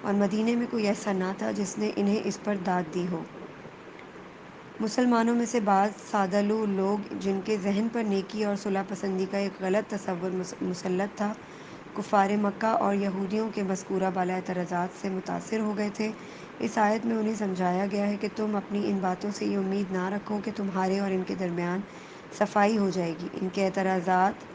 اور مدینے میں کوئی ایسا نہ تھا جس نے انہیں اس پر داد دی ہو۔ مسلمانوں میں سے بعض سادہ لوگ جن کے ذہن پر نیکی اور صلح پسندی کا ایک غلط تصور مسلط تھا، کفار مکہ اور یہودیوں کے مذکورہ بالا اعتراضات سے متاثر ہو گئے تھے۔ اس آیت میں انہیں سمجھایا گیا ہے کہ تم اپنی ان باتوں سے یہ امید نہ رکھو کہ تمہارے اور ان کے درمیان صفائی ہو جائے گی، ان کے اعتراضات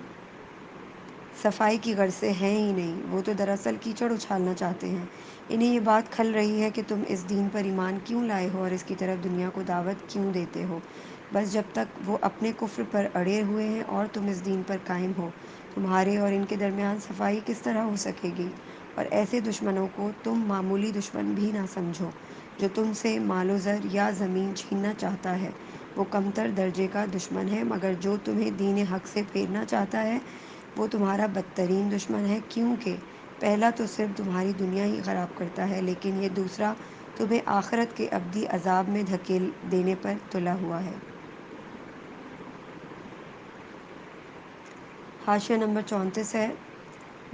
صفائی کی غرض سے ہیں ہی نہیں، وہ تو دراصل کیچڑ اچھالنا چاہتے ہیں۔ انہیں یہ بات کھل رہی ہے کہ تم اس دین پر ایمان کیوں لائے ہو اور اس کی طرف دنیا کو دعوت کیوں دیتے ہو، بس جب تک وہ اپنے کفر پر اڑے ہوئے ہیں اور تم اس دین پر قائم ہو، تمہارے اور ان کے درمیان صفائی کس طرح ہو سکے گی؟ اور ایسے دشمنوں کو تم معمولی دشمن بھی نہ سمجھو، جو تم سے مال و زر یا زمین چھیننا چاہتا ہے، وہ کمتر درجے کا دشمن ہے، مگر جو تمہیں دین حق سے پھیرنا چاہتا ہے وہ تمہارا بدترین دشمن ہے، کیونکہ پہلا تو صرف تمہاری دنیا ہی خراب کرتا ہے، لیکن یہ دوسرا تمہیں آخرت کے ابدی عذاب میں دھکیل دینے پر تلا ہوا ہے۔ حاشیہ نمبر 34 ہے۔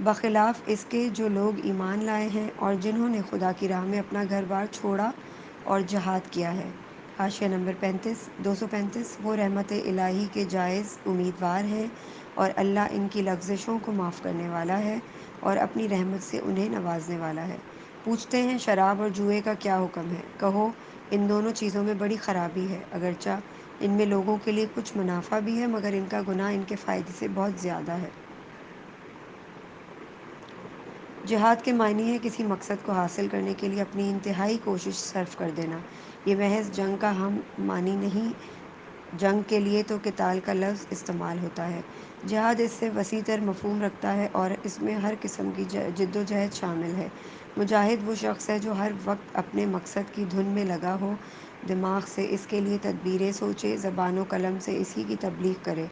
بخلاف اس کے جو لوگ ایمان لائے ہیں اور جنہوں نے خدا کی راہ میں اپنا گھر بار چھوڑا اور جہاد کیا ہے۔ حاشیہ نمبر 235، وہ رحمت الہی کے جائز امیدوار ہیں، اور اللہ ان کی لغزشوں کو معاف کرنے والا ہے اور اپنی رحمت سے انہیں نوازنے والا ہے۔ پوچھتے ہیں شراب اور جوئے کا کیا حکم ہے؟ کہو ان دونوں چیزوں میں بڑی خرابی ہے، اگرچہ ان میں لوگوں کے لیے کچھ منافع بھی ہے، مگر ان کا گناہ ان کے فائدے سے بہت زیادہ ہے۔ جہاد کے معنی ہے کسی مقصد کو حاصل کرنے کے لیے اپنی انتہائی کوشش صرف کر دینا۔ یہ محض جنگ کا ہم معنی نہیں، جنگ کے لیے تو قتال کا لفظ استعمال ہوتا ہے۔ جہاد اس سے وسیع تر مفہوم رکھتا ہے اور اس میں ہر قسم کی جد و جہد شامل ہے۔ مجاہد وہ شخص ہے جو ہر وقت اپنے مقصد کی دھن میں لگا ہو، دماغ سے اس کے لیے تدبیریں سوچے، زبان و قلم سے اسی کی تبلیغ کرے،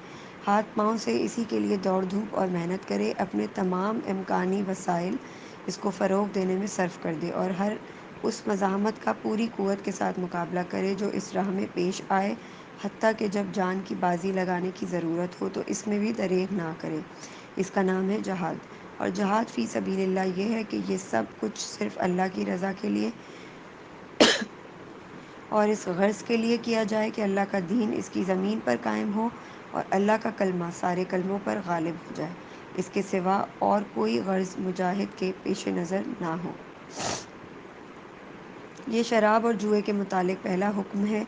ہاتھ پاؤں سے اسی کے لیے دوڑ دھوپ اور محنت کرے، اپنے تمام امکانی وسائل اس کو فروغ دینے میں صرف کر دے اور ہر اس مزاحمت کا پوری قوت کے ساتھ مقابلہ کرے جو اس راہ میں پیش آئے، حتیٰ کہ جب جان کی بازی لگانے کی ضرورت ہو تو اس میں بھی دریغ نہ کرے۔ اس کا نام ہے جہاد۔ اور جہاد فی سبیل اللہ یہ ہے کہ یہ سب کچھ صرف اللہ کی رضا کے لیے اور اس غرض کے لیے کیا جائے کہ اللہ کا دین اس کی زمین پر قائم ہو اور اللہ کا کلمہ سارے کلموں پر غالب ہو جائے، اس کے سوا اور کوئی غرض مجاہد کے پیش نظر نہ ہو۔ یہ شراب اور جوئے کے متعلق پہلا حکم ہے،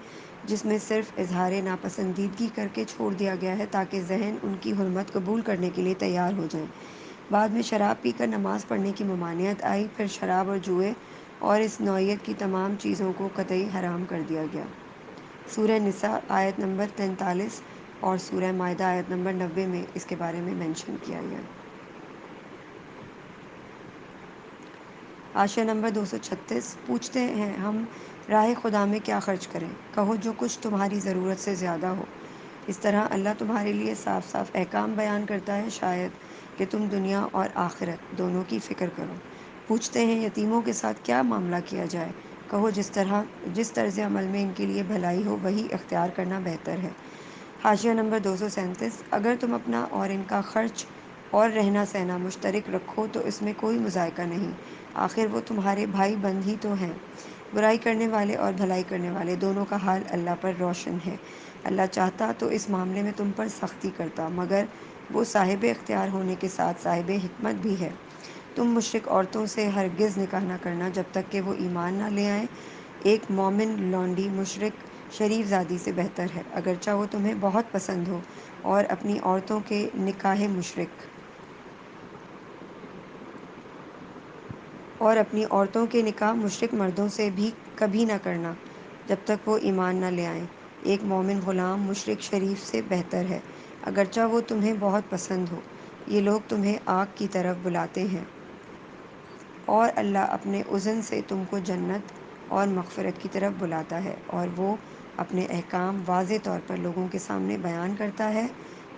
جس میں صرف اظہار ناپسندیدگی کر کے چھوڑ دیا گیا ہے تاکہ ذہن ان کی حرمت قبول کرنے کے لیے تیار ہو جائیں۔ بعد میں شراب پی کر نماز پڑھنے کی ممانعت آئی، پھر شراب اور جوئے اور اس نوعیت کی تمام چیزوں کو قطعی حرام کر دیا گیا۔ سورہ نساء آیت نمبر 43 اور سورہ مائدہ آیت نمبر 90 میں اس کے بارے میں منشن کیا گیا۔ حاشیہ نمبر 236 پوچھتے ہیں ہم راہ خدا میں کیا خرچ کریں؟ کہو جو کچھ تمہاری ضرورت سے زیادہ ہو۔ اس طرح اللہ تمہارے لیے صاف صاف احکام بیان کرتا ہے شاید کہ تم دنیا اور آخرت دونوں کی فکر کرو۔ پوچھتے ہیں یتیموں کے ساتھ کیا معاملہ کیا جائے؟ کہو جس طرز عمل میں ان کے لیے بھلائی ہو وہی اختیار کرنا بہتر ہے۔ حاشیہ نمبر 237 اگر تم اپنا اور ان کا خرچ اور رہنا سہنا مشترک رکھو تو اس میں کوئی مذائقہ نہیں، آخر وہ تمہارے بھائی بند ہی تو ہیں۔ برائی کرنے والے اور بھلائی کرنے والے دونوں کا حال اللہ پر روشن ہے۔ اللہ چاہتا تو اس معاملے میں تم پر سختی کرتا، مگر وہ صاحب اختیار ہونے کے ساتھ صاحب حکمت بھی ہے۔ تم مشرک عورتوں سے ہرگز نکاح نہ کرنا جب تک کہ وہ ایمان نہ لے آئیں۔ ایک مومن لونڈی مشرک شریف زادی سے بہتر ہے، اگرچہ وہ تمہیں بہت پسند ہو، اور اپنی عورتوں کے نکاح مشرک مردوں سے بھی کبھی نہ کرنا جب تک وہ ایمان نہ لے آئیں۔ ایک مومن غلام مشرک شریف سے بہتر ہے، اگرچہ وہ تمہیں بہت پسند ہو۔ یہ لوگ تمہیں آگ کی طرف بلاتے ہیں، اور اللہ اپنے اذن سے تم کو جنت اور مغفرت کی طرف بلاتا ہے، اور وہ اپنے احکام واضح طور پر لوگوں کے سامنے بیان کرتا ہے۔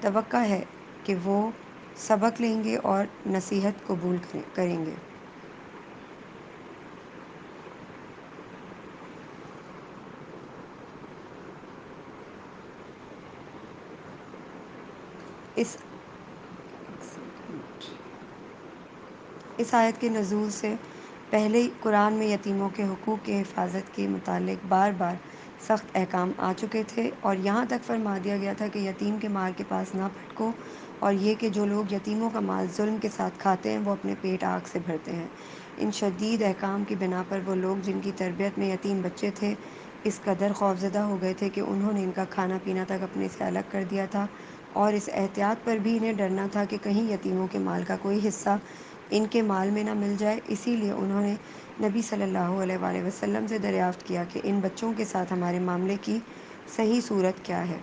توقع ہے کہ وہ سبق لیں گے اور نصیحت قبول کریں گے۔ اس اس آیت کے نزول سے پہلے قرآن میں یتیموں کے حقوق کی حفاظت کے متعلق بار بار سخت احکام آ چکے تھے، اور یہاں تک فرما دیا گیا تھا کہ یتیم کے مال کے پاس نہ پھٹکو، اور یہ کہ جو لوگ یتیموں کا مال ظلم کے ساتھ کھاتے ہیں وہ اپنے پیٹ آگ سے بھرتے ہیں۔ ان شدید احکام کی بنا پر وہ لوگ جن کی تربیت میں یتیم بچے تھے اس قدر خوفزدہ ہو گئے تھے کہ انہوں نے ان کا کھانا پینا تک اپنے سے الگ کر دیا تھا، اور اس احتیاط پر بھی انہیں ڈرنا تھا کہ کہیں یتیموں کے مال کا کوئی حصہ ان کے مال میں نہ مل جائے۔ اسی لیے انہوں نے نبی صلی اللہ علیہ وآلہ وسلم سے دریافت کیا کہ ان بچوں کے ساتھ ہمارے معاملے کی صحیح صورت کیا ہے۔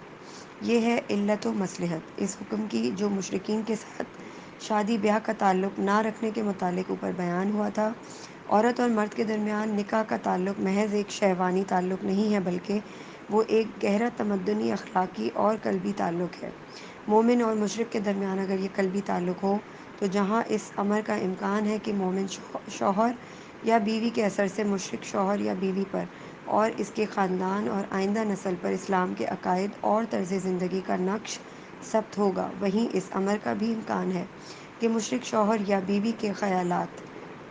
یہ ہے علت و مصلحت اس حکم کی جو مشرکین کے ساتھ شادی بیاہ کا تعلق نہ رکھنے کے متعلق اوپر بیان ہوا تھا۔ عورت اور مرد کے درمیان نکاح کا تعلق محض ایک شہوانی تعلق نہیں ہے، بلکہ وہ ایک گہرا تمدنی، اخلاقی اور قلبی تعلق ہے۔ مومن اور مشرک کے درمیان اگر یہ قلبی تعلق ہو تو جہاں اس امر کا امکان ہے کہ مومن شوہر یا بیوی کے اثر سے مشرک شوہر یا بیوی پر اور اس کے خاندان اور آئندہ نسل پر اسلام کے عقائد اور طرز زندگی کا نقش ثبت ہوگا، وہیں اس امر کا بھی امکان ہے کہ مشرک شوہر یا بیوی کے خیالات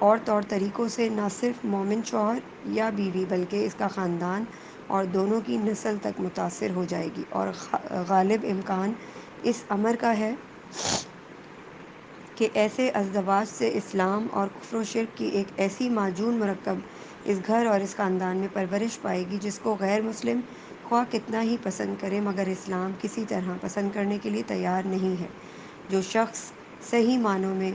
اور طور طریقوں سے نہ صرف مومن شوہر یا بیوی بلکہ اس کا خاندان اور دونوں کی نسل تک متاثر ہو جائے گی، اور غالب امکان اس امر کا ہے کہ ایسے ازدواج سے اسلام اور کفر و شرک کی ایک ایسی معجون مرکب اس گھر اور اس خاندان میں پرورش پائے گی جس کو غیر مسلم خواہ کتنا ہی پسند کرے، مگر اسلام کسی طرح پسند کرنے کے لیے تیار نہیں ہے۔ جو شخص صحیح معنوں میں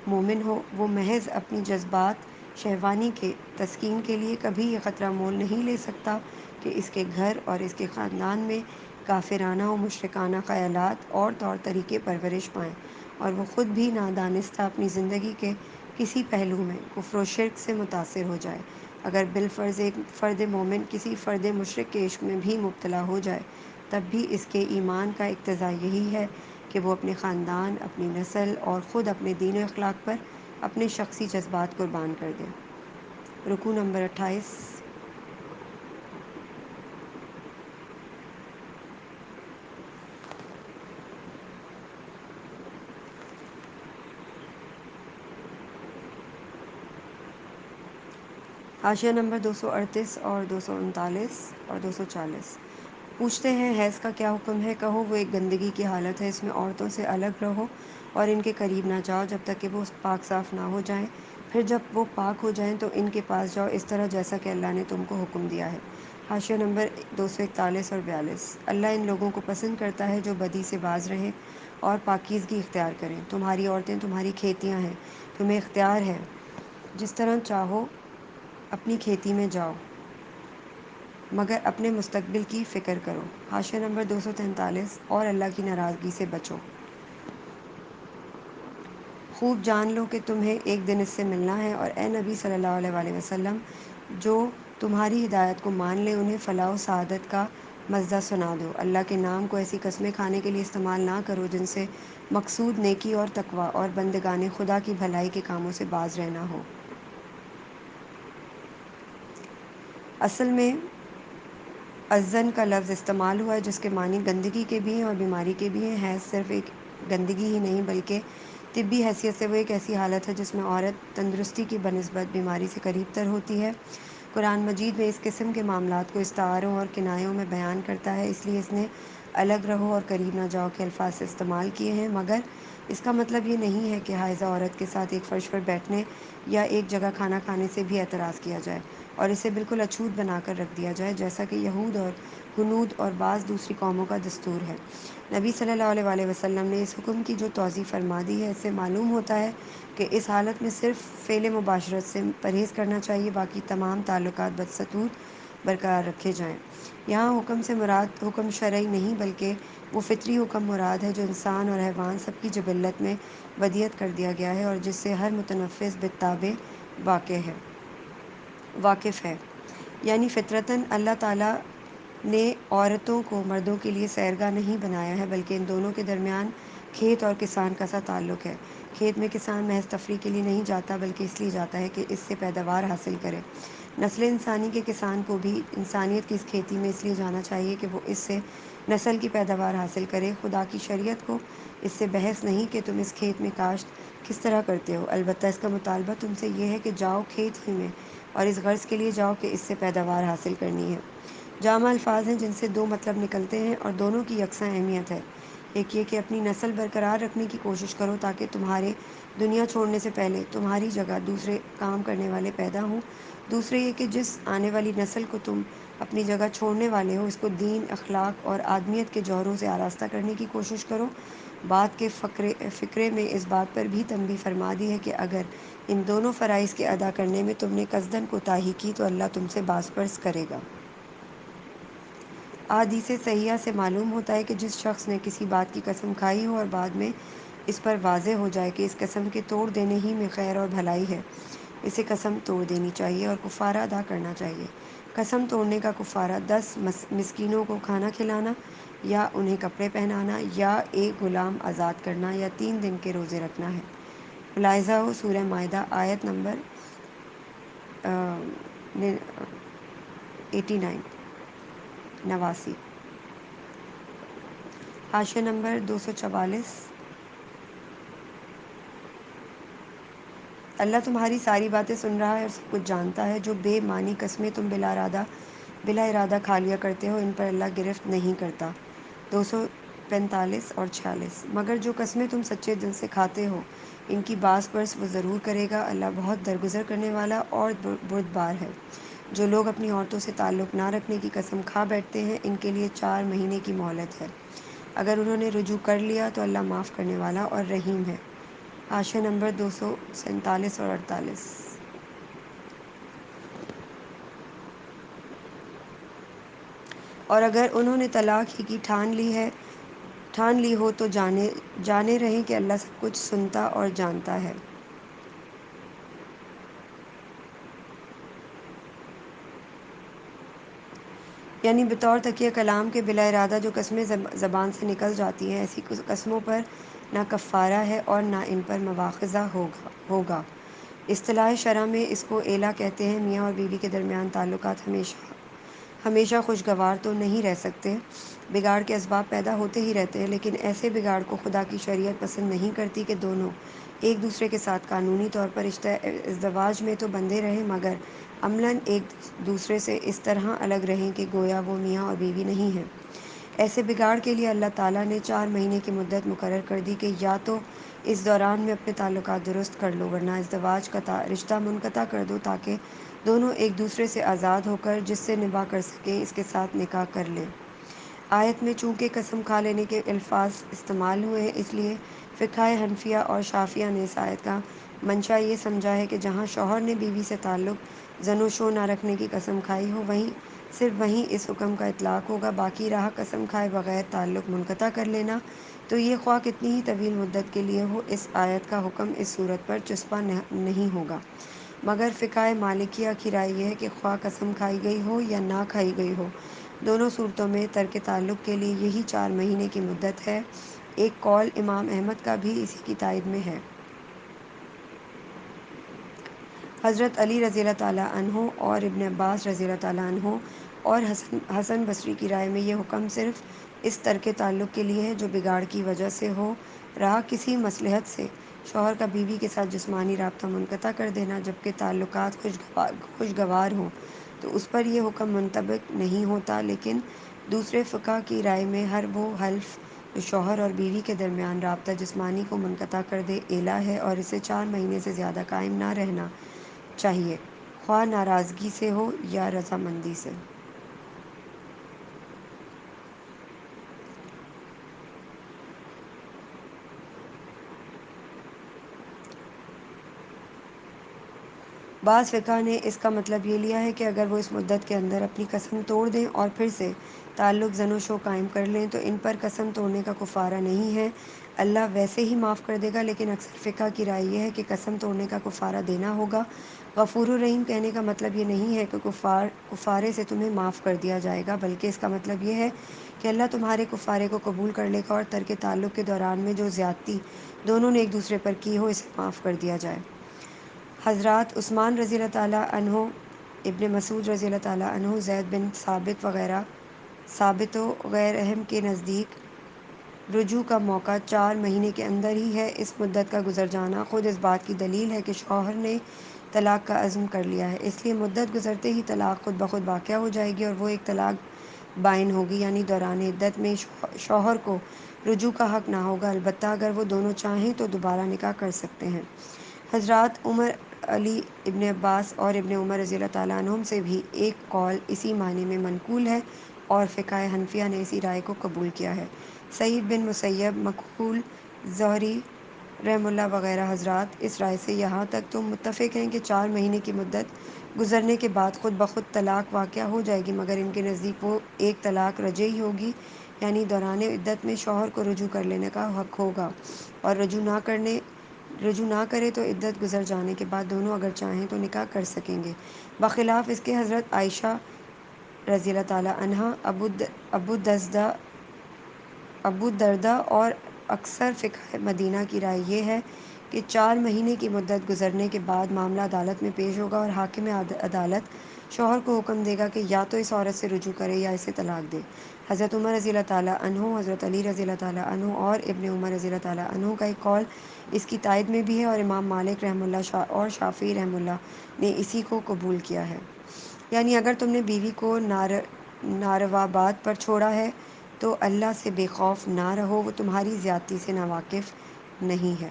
مومن ہو، وہ محض اپنی جذبات شہوانی کے تسکین کے لیے کبھی یہ خطرہ مول نہیں لے سکتا کہ اس کے گھر اور اس کے خاندان میں کافرانہ و مشرکانہ خیالات اور طور طریقے پرورش پائیں، اور وہ خود بھی نادانستہ اپنی زندگی کے کسی پہلو میں کفر و شرک سے متاثر ہو جائے۔ اگر بالفرض ایک فرد مومن کسی فرد مشرک کے عشق میں بھی مبتلا ہو جائے، تب بھی اس کے ایمان کا اقتضا یہی ہے کہ وہ اپنے خاندان، اپنی نسل اور خود اپنے دین و اخلاق پر اپنے شخصی جذبات قربان کر دے۔ رکوع نمبر 28۔ حاشیہ نمبر 238 اور 239 اور 240۔ پوچھتے ہیں حیض کا کیا حکم ہے؟ کہو وہ ایک گندگی کی حالت ہے، اس میں عورتوں سے الگ رہو اور ان کے قریب نہ جاؤ جب تک کہ وہ پاک صاف نہ ہو جائیں، پھر جب وہ پاک ہو جائیں تو ان کے پاس جاؤ، اس طرح جیسا کہ اللہ نے تم کو حکم دیا ہے۔ حاشیہ نمبر 241 اور 42۔ اللہ ان لوگوں کو پسند کرتا ہے جو بدی سے باز رہیں اور پاکیزگی اختیار کریں۔ تمہاری عورتیں تمہاری کھیتیاں ہیں، تمہیں اختیار ہے جس طرح چاہو اپنی کھیتی میں جاؤ، مگر اپنے مستقبل کی فکر کرو۔ حاشیہ نمبر 243۔ اور اللہ کی ناراضگی سے بچو۔ خوب جان لو کہ تمہیں ایک دن اس سے ملنا ہے، اور اے نبی صلی اللہ علیہ وآلہ وسلم، جو تمہاری ہدایت کو مان لے انہیں فلاح و سعادت کا مزہ سنا دو۔ اللہ کے نام کو ایسی قسمیں کھانے کے لیے استعمال نہ کرو جن سے مقصود نیکی اور تقوی اور بندگان خدا کی بھلائی کے کاموں سے باز رہنا ہو۔ اصل میں ازن کا لفظ استعمال ہوا ہے جس کے معنی گندگی کے بھی ہیں اور بیماری کے بھی ہیں۔ حیض صرف ایک گندگی ہی نہیں بلکہ طبی حیثیت سے وہ ایک ایسی حالت ہے جس میں عورت تندرستی کی بنسبت بیماری سے قریب تر ہوتی ہے۔ قرآن مجید میں اس قسم کے معاملات کو استعاروں اور کنایوں میں بیان کرتا ہے، اس لیے اس نے الگ رہو اور قریب نہ جاؤ کے الفاظ سے استعمال کیے ہیں، مگر اس کا مطلب یہ نہیں ہے کہ حائضہ عورت کے ساتھ ایک فرش پر بیٹھنے یا ایک جگہ کھانا کھانے سے بھی اعتراض کیا جائے اور اسے بالکل اچھوت بنا کر رکھ دیا جائے، جیسا کہ یہود اور ہنود اور بعض دوسری قوموں کا دستور ہے۔ نبی صلی اللہ علیہ وآلہ وسلم نے اس حکم کی جو توضیح فرما دی ہے، اس سے معلوم ہوتا ہے کہ اس حالت میں صرف فعل مباشرت سے پرہیز کرنا چاہیے، باقی تمام تعلقات بدستور برقرار رکھے جائیں۔ یہاں حکم سے مراد حکم شرعی نہیں بلکہ وہ فطری حکم مراد ہے جو انسان اور حیوان سب کی جبلت میں ودیت کر دیا گیا ہے اور جس سے ہر متنفس بالطبع واقف ہے۔ یعنی فطرتاً اللہ تعالیٰ نے عورتوں کو مردوں کے لیے سیرگاہ نہیں بنایا ہے، بلکہ ان دونوں کے درمیان کھیت اور کسان کا سا تعلق ہے۔ کھیت میں کسان محض تفریح کے لیے نہیں جاتا بلکہ اس لیے جاتا ہے کہ اس سے پیداوار حاصل کرے۔ نسل انسانی کے کسان کو بھی انسانیت کی اس کھیتی میں اس لیے جانا چاہیے کہ وہ اس سے نسل کی پیداوار حاصل کرے۔ خدا کی شریعت کو اس سے بحث نہیں کہ تم اس کھیت میں کاشت کس طرح کرتے ہو، البتہ اس کا مطالبہ تم سے یہ ہے کہ جاؤ کھیت ہی میں اور اس غرض کے لیے جاؤ کہ اس سے پیداوار حاصل کرنی ہے۔ جامع الفاظ ہیں جن سے دو مطلب نکلتے ہیں اور دونوں کی یکساں اہمیت ہے۔ ایک یہ کہ اپنی نسل برقرار رکھنے کی کوشش کرو تاکہ تمہارے دنیا چھوڑنے سے پہلے تمہاری جگہ دوسرے کام کرنے والے پیدا ہوں۔ دوسرے یہ کہ جس آنے والی نسل کو تم اپنی جگہ چھوڑنے والے ہو، اس کو دین، اخلاق اور آدمیت کے جوہروں سے آراستہ کرنے کی کوشش کرو۔ بعد کے فقرے میں اس بات پر بھی تنبیہ فرما دی ہے کہ اگر ان دونوں فرائض کے ادا کرنے میں تم نے قصداً کوتاہی کی تو اللہ تم سے باز پرس کرے گا۔ احادیث صحیحہ سے معلوم ہوتا ہے کہ جس شخص نے کسی بات کی قسم کھائی ہو اور بعد میں اس پر واضح ہو جائے کہ اس قسم کے توڑ دینے ہی میں خیر اور بھلائی ہے، اسے قسم توڑ دینی چاہیے اور کفارہ ادا کرنا چاہیے۔ قسم توڑنے کا کفارہ 10 مسکینوں کو کھانا کھلانا یا انہیں کپڑے پہنانا یا ایک غلام آزاد کرنا یا 3 دن کے روزے رکھنا ہے۔ ملاحظہ ہو سورہ مائدہ آیت نمبر 89 89۔ حاشیہ نمبر 244۔ اللہ تمہاری ساری باتیں سن رہا ہے اور سب کچھ جانتا ہے۔ جو بے معنی قسمیں تم بلا ارادہ کھا لیا کرتے ہو، ان پر اللہ گرفت نہیں کرتا۔ 245 اور 46۔ مگر جو قسمیں تم سچے دل سے کھاتے ہو، ان کی باز پرس وہ ضرور کرے گا، اللہ بہت درگزر کرنے والا اور بردبار ہے۔ جو لوگ اپنی عورتوں سے تعلق نہ رکھنے کی قسم کھا بیٹھتے ہیں ان کے لیے 4 مہینے کی مہلت ہے۔ اگر انہوں نے رجوع کر لیا تو اللہ معاف کرنے والا اور رحیم ہے۔ حاشیہ نمبر 247 اور 48۔ اور اگر انہوں نے طلاق ہی کی ٹھان لی ہو تو جانے رہیں کہ اللہ سب کچھ سنتا اور جانتا ہے۔ یعنی بطور تکیہ کلام کے بلا ارادہ جو قسمیں زبان سے نکل جاتی ہیں ایسی قسموں پر نہ کفارہ ہے اور نہ ان پر مواخذہ ہوگا۔ اصطلاح شرع میں اس کو ایلہ کہتے ہیں۔ میاں اور بیوی کے درمیان تعلقات ہمیشہ خوشگوار تو نہیں رہ سکتے، بگاڑ کے اسباب پیدا ہوتے ہی رہتے ہیں، لیکن ایسے بگاڑ کو خدا کی شریعت پسند نہیں کرتی کہ دونوں ایک دوسرے کے ساتھ قانونی طور پر ازدواج میں تو بندھے رہیں مگر عملاً ایک دوسرے سے اس طرح الگ رہیں کہ گویا وہ میاں اور بیوی نہیں ہیں۔ ایسے بگاڑ کے لیے اللہ تعالیٰ نے 4 مہینے کی مدت مقرر کر دی کہ یا تو اس دوران میں اپنے تعلقات درست کر لو ورنہ ازدواج کا رشتہ منقطع کر دو تاکہ دونوں ایک دوسرے سے آزاد ہو کر جس سے نباہ کر سکیں اس کے ساتھ نکاح کر لیں۔ آیت میں چونکہ قسم کھا لینے کے الفاظ استعمال ہوئے ہیں اس لیے فقہ حنفیہ اور شافعیہ نے اس آیت کا منشا یہ سمجھا ہے کہ جہاں شوہر نے بیوی سے تعلق زن و شو نہ رکھنے کی قسم کھائی ہو صرف وہیں اس حکم کا اطلاق ہوگا، باقی رہا قسم کھائے بغیر تعلق منقطع کر لینا تو یہ خواہ کتنی ہی طویل مدت کے لیے ہو اس آیت کا حکم اس صورت پر چسپاں نہیں ہوگا۔ مگر فقہ مالکیہ کی رائے یہ ہے کہ خواہ قسم کھائی گئی ہو یا نہ کھائی گئی ہو دونوں صورتوں میں ترک تعلق کے لیے یہی 4 مہینے کی مدت ہے۔ ایک قول امام احمد کا بھی اسی کی تائید میں ہے۔ حضرت علی رضی اللہ تعالیٰ عنہ اور ابن عباس رضی اللہ تعالیٰ عنہ اور حسن بصری کی رائے میں یہ حکم صرف اس ترک تعلق کے لیے ہے جو بگاڑ کی وجہ سے ہو۔ رہا کسی مصلحت سے شوہر کا بیوی کے ساتھ جسمانی رابطہ منقطع کر دینا جبکہ تعلقات خوشگوار ہوں تو اس پر یہ حکم منطبق نہیں ہوتا، لیکن دوسرے فقہ کی رائے میں ہر وہ حلف جو شوہر اور بیوی کے درمیان رابطہ جسمانی کو منقطع کر دے ایلہ ہے اور اسے 4 مہینے سے زیادہ قائم نہ رہنا چاہیے، خواہ ناراضگی سے ہو یا رضامندی سے۔ بعض فقہ نے اس کا مطلب یہ لیا ہے کہ اگر وہ اس مدت کے اندر اپنی قسم توڑ دیں اور پھر سے تعلق زن و شو قائم کر لیں تو ان پر قسم توڑنے کا کفارہ نہیں ہے، اللہ ویسے ہی معاف کر دے گا، لیکن اکثر فقہ کی رائے یہ ہے کہ قسم توڑنے کا کفارہ دینا ہوگا۔ غفور الرحیم کہنے کا مطلب یہ نہیں ہے کہ کفارے سے تمہیں معاف کر دیا جائے گا، بلکہ اس کا مطلب یہ ہے کہ اللہ تمہارے کفارے کو قبول کر لے گا اور ترک تعلق کے دوران میں جو زیادتی دونوں نے ایک دوسرے پر کی ہو اسے معاف کر دیا جائے۔ حضرات عثمان رضی اللہ تعالیٰ عنہ، ابن مسعود رضی اللہ تعالیٰ عنہ، زید بن ثابت و غیرہم کے نزدیک رجوع کا موقع 4 مہینے کے اندر ہی ہے۔ اس مدت کا گزر جانا خود اس بات کی دلیل ہے کہ شوہر نے طلاق کا عزم کر لیا ہے، اس لیے مدت گزرتے ہی طلاق خود بخود واقع ہو جائے گی اور وہ ایک طلاق بائن ہوگی، یعنی دوران عدت میں شوہر کو رجوع کا حق نہ ہوگا، البتہ اگر وہ دونوں چاہیں تو دوبارہ نکاح کر سکتے ہیں۔ حضرات عمر، علی، ابن عباس اور ابن عمر رضی اللہ تعالیٰ عنہم سے بھی ایک قول اسی معنی میں منقول ہے اور فقہ حنفیہ نے اسی رائے کو قبول کیا ہے۔ سعید بن مسیب، مکحول، زہری رحمہ اللہ وغیرہ حضرات اس رائے سے یہاں تک تو متفق ہیں کہ 4 مہینے کی مدت گزرنے کے بعد خود بخود طلاق واقع ہو جائے گی، مگر ان کے نزدیک وہ ایک طلاق رجعی ہوگی، یعنی دوران عدت میں شوہر کو رجوع کر لینے کا حق ہوگا اور رجوع نہ کرے تو عدت گزر جانے کے بعد دونوں اگر چاہیں تو نکاح کر سکیں گے۔ بخلاف اس کے حضرت عائشہ رضی اللہ تعالیٰ عنہا، ابو درداء اور اکثر فقہ مدینہ کی رائے یہ ہے کہ 4 مہینے کی مدت گزرنے کے بعد معاملہ عدالت میں پیش ہوگا اور حاکم عدالت شوہر کو حکم دے گا کہ یا تو اس عورت سے رجوع کرے یا اسے طلاق دے۔ حضرت عمر رضی اللہ تعالیٰ عنہ، حضرت علی رضی اللہ تعالیٰ عنہ اور ابن عمر رضی اللہ تعالیٰ عنہ کا ایک قول اس کی تائید میں بھی ہے اور امام مالک رحمہ اللہ اور شافعی رحمہ اللہ نے اسی کو قبول کیا ہے۔ یعنی اگر تم نے بیوی کو ناروا بات پر چھوڑا ہے تو اللہ سے بے خوف نہ رہو، وہ تمہاری زیادتی سے ناواقف نہیں ہے۔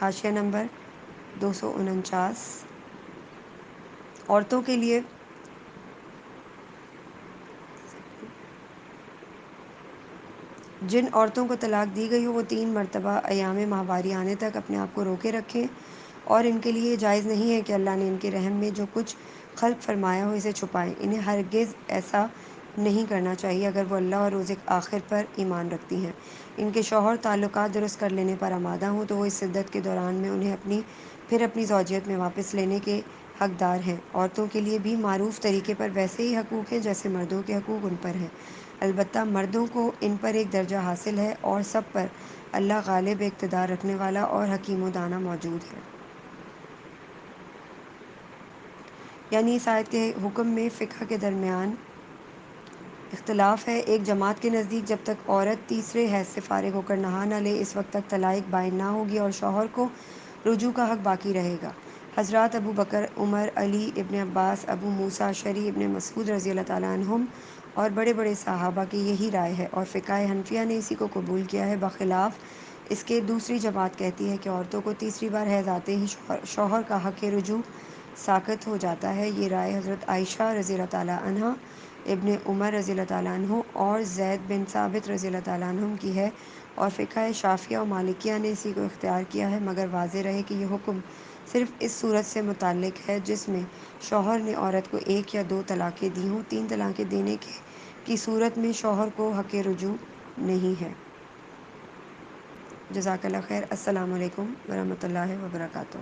حاشیہ نمبر 249۔ عورتوں کے لیے جن عورتوں کو طلاق دی گئی ہو وہ 3 مرتبہ ایام ماہواری آنے تک اپنے آپ کو روکے رکھیں، اور ان کے لیے جائز نہیں ہے کہ اللہ نے ان کے رحم میں جو کچھ خلق فرمایا ہو اسے چھپائیں۔ انہیں ہرگز ایسا نہیں کرنا چاہیے اگر وہ اللہ اور روز آخر پر ایمان رکھتی ہیں۔ ان کے شوہر تعلقات درست کر لینے پر آمادہ ہوں تو وہ اس عدت کے دوران میں انہیں پھر اپنی زوجیت میں واپس لینے کے حقدار ہیں۔ عورتوں کے لیے بھی معروف طریقے پر ویسے ہی حقوق ہیں جیسے مردوں کے حقوق ان پر ہیں، البتہ مردوں کو ان پر ایک درجہ حاصل ہے اور سب پر اللہ غالب اقتدار رکھنے والا اور حکیم و دانا موجود ہے۔ یعنی اس آیت کے حکم میں فقہ کے درمیان اختلاف ہے۔ ایک جماعت کے نزدیک جب تک عورت تیسرے حیض سے فارغ ہو کر نہا نہ لے اس وقت تک طلاق بائن نہ ہوگی اور شوہر کو رجوع کا حق باقی رہے گا۔ حضرات ابو بکر، عمر، علی ابن عباس، ابو موسیٰ اشعری، ابن مسعود رضی اللہ تعالیٰ عنہم اور بڑے بڑے صحابہ کی یہی رائے ہے، اور فقہ حنفیہ نے اسی کو قبول کیا ہے۔ بخلاف اس کے دوسری جماعت کہتی ہے کہ عورتوں کو تیسری بار حیض آتے ہی شوہر کا حق رجوع ساقط ہو جاتا ہے۔ یہ رائے حضرت عائشہ رضی اللہ تعالیٰ عنہا، ابن عمر رضی اللہ تعالیٰ عنہ اور زید بن ثابت رضی اللہ تعالیٰ عنہم کی ہے، اور فقہ شافعیہ و مالکیہ نے اسی کو اختیار کیا ہے، مگر واضح رہے کہ یہ حکم صرف اس صورت سے متعلق ہے جس میں شوہر نے عورت کو 1 یا 2 طلاقیں دی ہوں۔ 3 طلاقیں دینے کی صورت میں شوہر کو حق رجوع نہیں ہے۔ جزاک اللہ خیر۔ السلام علیکم ورحمۃ اللہ وبرکاتہ۔